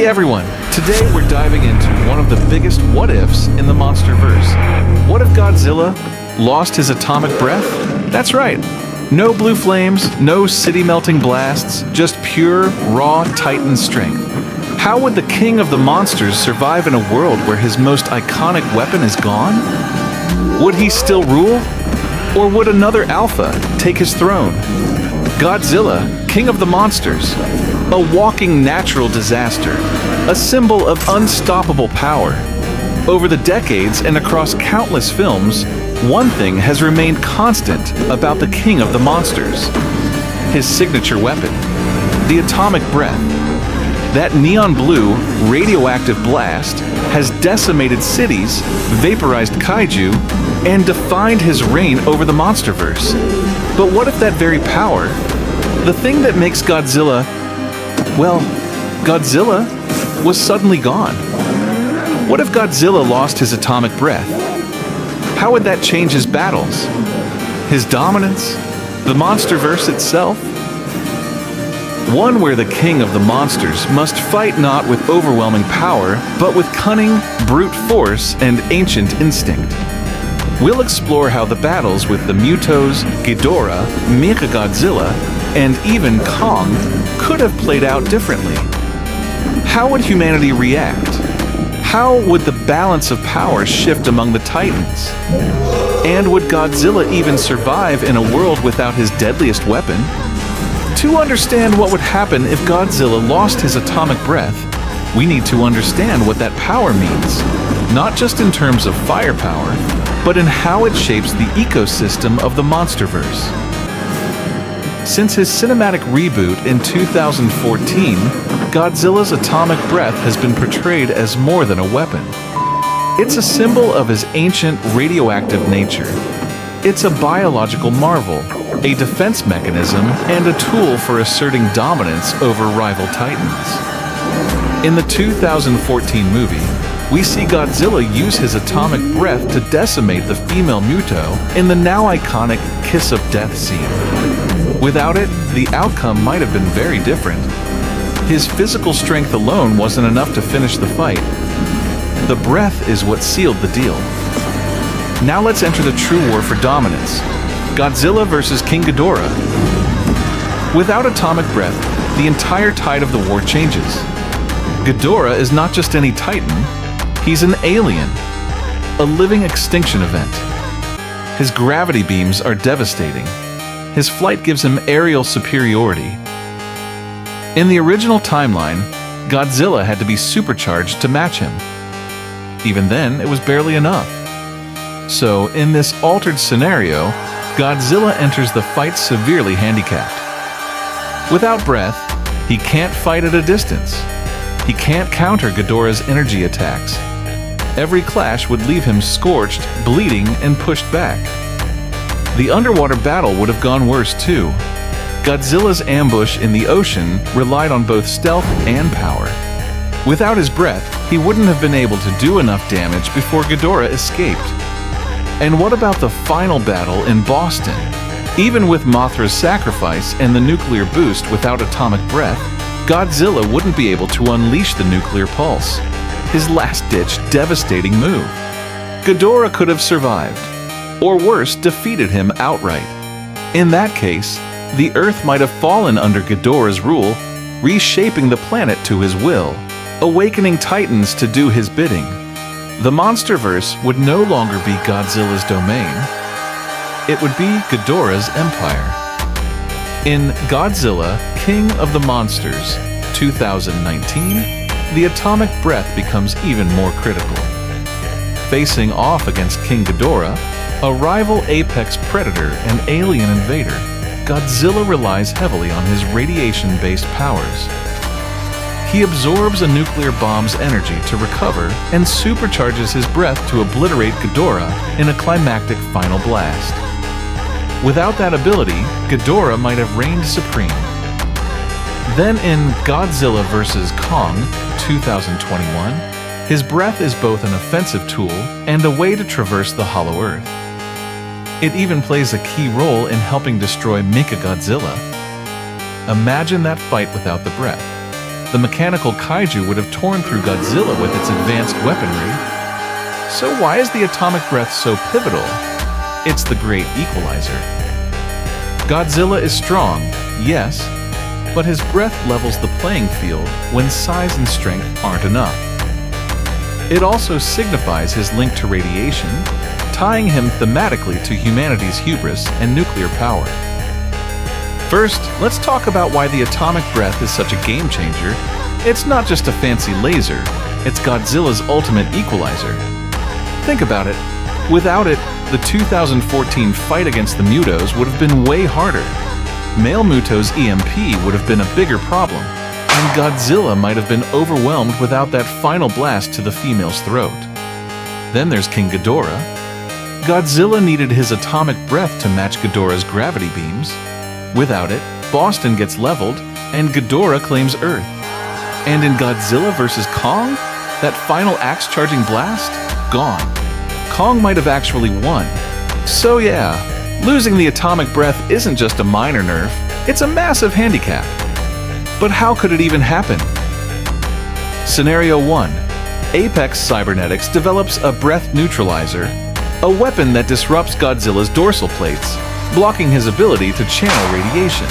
everyone! Today we're diving into one of the biggest what-ifs in the MonsterVerse. What if Godzilla lost his atomic breath? That's right. No blue flames, no city-melting blasts, just pure, raw Titan strength. How would the king of the monsters survive in a world where his most iconic weapon is gone? Would he still rule? Or would another alpha take his throne? Godzilla, king of the monsters, a walking natural disaster, a symbol of unstoppable power. Over the decades and across countless films, one thing has remained constant about the king of the monsters: his signature weapon, the atomic breath. That neon blue, radioactive blast has decimated cities, vaporized kaiju, and defined his reign over the MonsterVerse. But what if that very power, the thing that makes Godzilla, well, Godzilla, was suddenly gone? What if Godzilla lost his atomic breath? How would that change his battles? His dominance? The MonsterVerse itself? One where the king of the monsters must fight not with overwhelming power, but with cunning, brute force, and ancient instinct. We'll explore how the battles with the MUTOs, Ghidorah, Mechagodzilla, and even Kong could have played out differently. How would humanity react? How would the balance of power shift among the Titans? And would Godzilla even survive in a world without his deadliest weapon? To understand what would happen if Godzilla lost his atomic breath, we need to understand what that power means, not just in terms of firepower, but in how it shapes the ecosystem of the MonsterVerse. Since his cinematic reboot in 2014, Godzilla's atomic breath has been portrayed as more than a weapon. It's a symbol of his ancient radioactive nature. It's a biological marvel, a defense mechanism, and a tool for asserting dominance over rival titans. In the 2014 movie, we see Godzilla use his atomic breath to decimate the female MUTO in the now iconic Kiss of Death scene. Without it, the outcome might have been very different. His physical strength alone wasn't enough to finish the fight. The breath is what sealed the deal. Now let's enter the true war for dominance. Godzilla versus King Ghidorah. Without atomic breath, the entire tide of the war changes. Ghidorah is not just any titan, he's an alien, a living extinction event. His gravity beams are devastating. His flight gives him aerial superiority. In the original timeline, Godzilla had to be supercharged to match him. Even then, it was barely enough. So, in this altered scenario, Godzilla enters the fight severely handicapped. Without breath, he can't fight at a distance. He can't counter Ghidorah's energy attacks. Every clash would leave him scorched, bleeding, and pushed back. The underwater battle would have gone worse too. Godzilla's ambush in the ocean relied on both stealth and power. Without his breath, he wouldn't have been able to do enough damage before Ghidorah escaped. And what about the final battle in Boston? Even with Mothra's sacrifice and the nuclear boost without atomic breath, Godzilla wouldn't be able to unleash the nuclear pulse, his last-ditch devastating move. Ghidorah could have survived, or worse, defeated him outright. In that case, the Earth might have fallen under Ghidorah's rule, reshaping the planet to his will, awakening Titans to do his bidding. The MonsterVerse would no longer be Godzilla's domain. It would be Ghidorah's empire. In Godzilla, King of the Monsters, 2019, the atomic breath becomes even more critical. Facing off against King Ghidorah, a rival apex predator and alien invader, Godzilla relies heavily on his radiation-based powers. He absorbs a nuclear bomb's energy to recover and supercharges his breath to obliterate Ghidorah in a climactic final blast. Without that ability, Ghidorah might have reigned supreme. Then in Godzilla vs. Kong, 2021, his breath is both an offensive tool and a way to traverse the Hollow Earth. It even plays a key role in helping destroy Mechagodzilla. Imagine that fight without the breath. the mechanical kaiju would have torn through Godzilla with its advanced weaponry. So why is the atomic breath so pivotal? It's the great equalizer. Godzilla is strong, yes, but his breath levels the playing field when size and strength aren't enough. It also signifies his link to radiation, tying him thematically to humanity's hubris and nuclear power. First, let's talk about why the atomic breath is such a game changer. It's not just a fancy laser, it's Godzilla's ultimate equalizer. Think about it. Without it, the 2014 fight against the MUTOs would have been way harder. Male MUTO's EMP would have been a bigger problem, and Godzilla might have been overwhelmed without that final blast to the female's throat. Then there's King Ghidorah. Godzilla needed his atomic breath to match Ghidorah's gravity beams. Without it, Boston gets leveled, and Ghidorah claims Earth. And in Godzilla vs. Kong, that final axe-charging blast? Gone. Kong might have actually won. So yeah, losing the atomic breath isn't just a minor nerf, it's a massive handicap. But how could it even happen? Scenario 1. Apex Cybernetics develops a breath neutralizer, a weapon that disrupts Godzilla's dorsal plates, blocking his ability to channel radiation.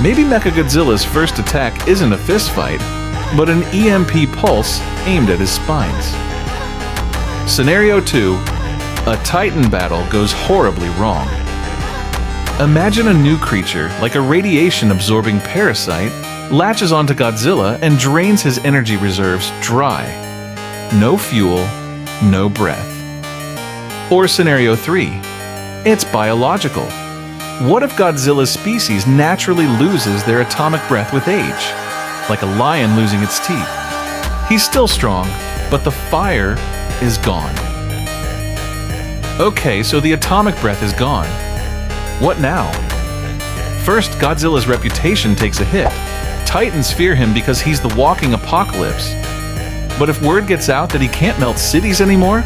Maybe Mechagodzilla's first attack isn't a fistfight, but an EMP pulse aimed at his spines. Scenario 2. A Titan battle goes horribly wrong. Imagine a new creature, like a radiation-absorbing parasite, latches onto Godzilla and drains his energy reserves dry. No fuel, no breath. Or Scenario 3. It's biological. What if Godzilla's species naturally loses their atomic breath with age? Like a lion losing its teeth. He's still strong, but the fire is gone. Okay, so the atomic breath is gone. What now? First, Godzilla's reputation takes a hit. Titans fear him because he's the walking apocalypse. But if word gets out that he can't melt cities anymore,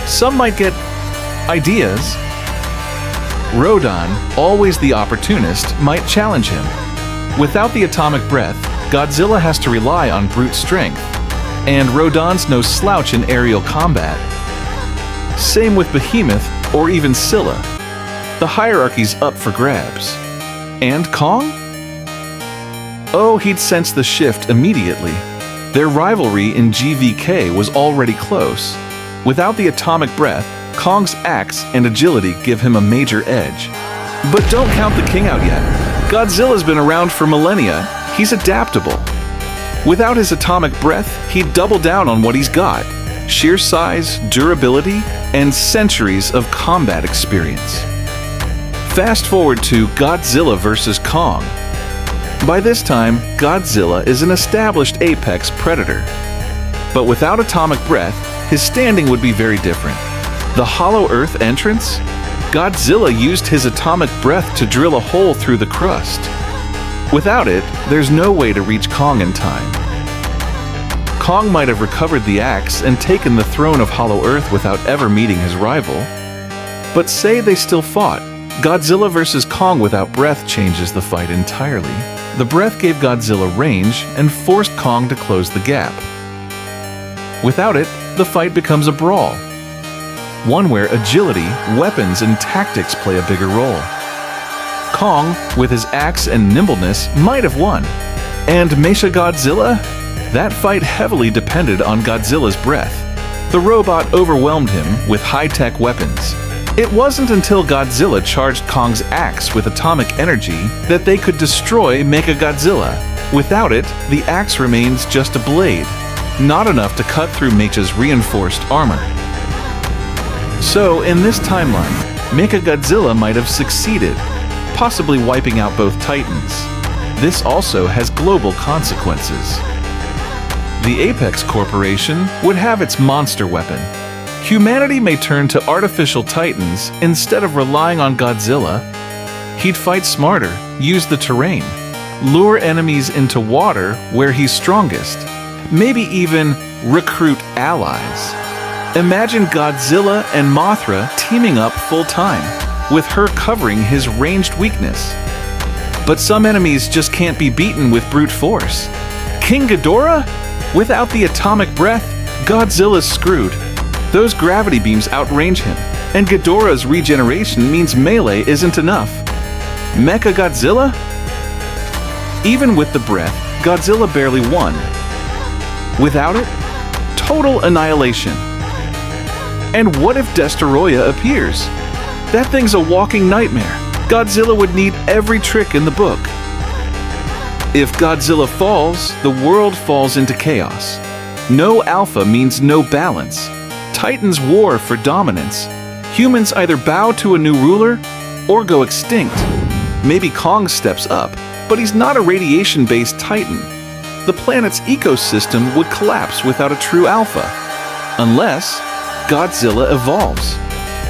some might get ideas. Rodan, always the opportunist, might challenge him. Without the atomic breath, Godzilla has to rely on brute strength, and Rodan's no slouch in aerial combat. Same with Behemoth or even Scylla. The hierarchy's up for grabs. And Kong? Oh, he'd sense the shift immediately. Their rivalry in GVK was already close. Without the atomic breath, Kong's axe and agility give him a major edge. But don't count the king out yet. Godzilla's been around for millennia. He's adaptable. Without his atomic breath, he'd double down on what he's got: sheer size, durability, and centuries of combat experience. Fast forward to Godzilla vs. Kong. By this time, Godzilla is an established apex predator. But without atomic breath, his standing would be very different. The Hollow Earth entrance? Godzilla used his atomic breath to drill a hole through the crust. Without it, there's no way to reach Kong in time. Kong might have recovered the axe and taken the throne of Hollow Earth without ever meeting his rival. But say they still fought. Godzilla vs. Kong without breath changes the fight entirely. The breath gave Godzilla range and forced Kong to close the gap. Without it, the fight becomes a brawl. One where agility, weapons, and tactics play a bigger role. Kong, with his axe and nimbleness, might have won. And Mechagodzilla? That fight heavily depended on Godzilla's breath. The robot overwhelmed him with high-tech weapons. It wasn't until Godzilla charged Kong's axe with atomic energy that they could destroy Mechagodzilla. Without it, the axe remains just a blade, not enough to cut through Mecha's reinforced armor. So, in this timeline, Mechagodzilla might have succeeded, possibly wiping out both Titans. This also has global consequences. The Apex Corporation would have its monster weapon. Humanity may turn to artificial Titans instead of relying on Godzilla. He'd fight smarter, use the terrain, lure enemies into water where he's strongest, maybe even recruit allies. Imagine Godzilla and Mothra teaming up full-time, with her covering his ranged weakness. But some enemies just can't be beaten with brute force. King Ghidorah? Without the atomic breath, Godzilla's screwed. Those gravity beams outrange him, and Ghidorah's regeneration means melee isn't enough. Mechagodzilla? Even with the breath, Godzilla barely won. Without it, total annihilation. And what if Destoroyah appears? That thing's a walking nightmare. Godzilla would need every trick in the book. If Godzilla falls, the world falls into chaos. No alpha means no balance. Titans war for dominance. Humans either bow to a new ruler or go extinct. Maybe Kong steps up, but he's not a radiation-based titan. The planet's ecosystem would collapse without a true alpha. Unless Godzilla evolves.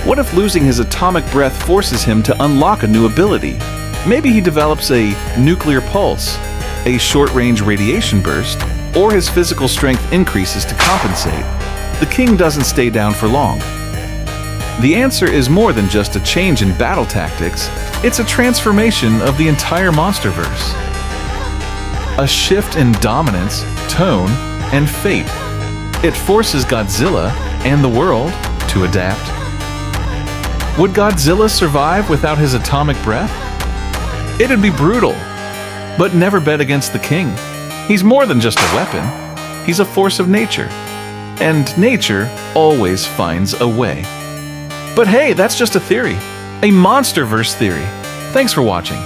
What if losing his atomic breath forces him to unlock a new ability? Maybe he develops a nuclear pulse, a short-range radiation burst, or his physical strength increases to compensate. The king doesn't stay down for long. The answer is more than just a change in battle tactics, it's a transformation of the entire MonsterVerse. A shift in dominance, tone, and fate. It forces Godzilla and the world to adapt. Would Godzilla survive without his atomic breath? It'd be brutal, but never bet against the king. He's more than just a weapon. He's a force of nature. And nature always finds a way. But hey, that's just a theory. A MonsterVerse theory. Thanks for watching.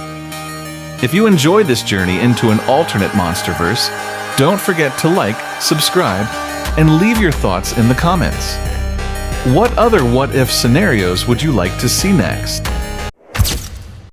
If you enjoyed this journey into an alternate MonsterVerse, don't forget to like, subscribe, and leave your thoughts in the comments. What other what-if scenarios would you like to see next?